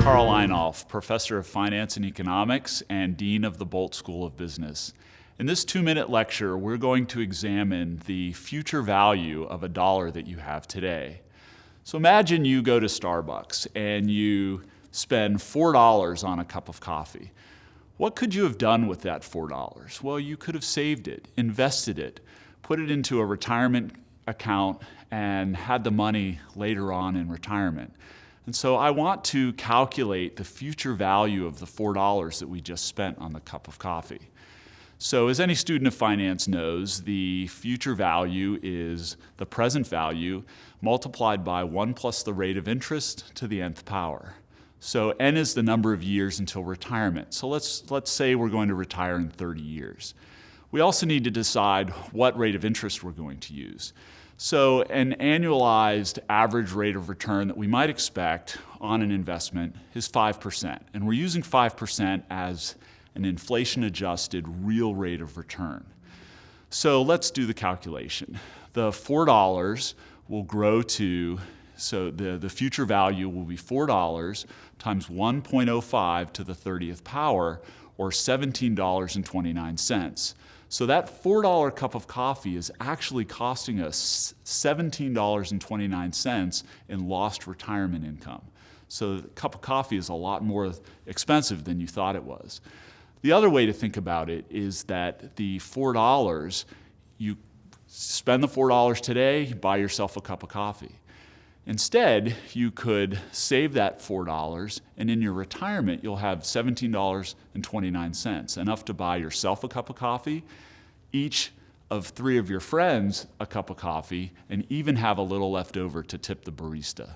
Karl Einolf, Professor of Finance and Economics and Dean of the Bolt School of Business. In this 2-minute lecture, we're going to examine the future value of a dollar that you have today. So imagine you go to Starbucks and you spend $4 on a cup of coffee. What could you have done with that $4? Well, you could have saved it, invested it, put it into a retirement account, and had the money later on in retirement. And so I want to calculate the future value of the $4 that we just spent on the cup of coffee. So as any student of finance knows, the future value is the present value multiplied by 1 plus the rate of interest to the nth power. So n is the number of years until retirement. So let's say we're going to retire in 30 years. We also need to decide what rate of interest we're going to use. So an annualized average rate of return that we might expect on an investment is 5%. And we're using 5% as an inflation-adjusted real rate of return. So let's do the calculation. The $4 will grow to, so the future value will be $4 times 1.05 to the 30th power, or $17.29. So that $4 cup of coffee is actually costing us $17.29 in lost retirement income. So the cup of coffee is a lot more expensive than you thought it was. The other way to think about it is that the $4, you spend the $4 today, you buy yourself a cup of coffee. Instead, you could save that $4, and in your retirement, you'll have $17.29, enough to buy yourself a cup of coffee, each of 3 of your friends a cup of coffee, and even have a little left over to tip the barista.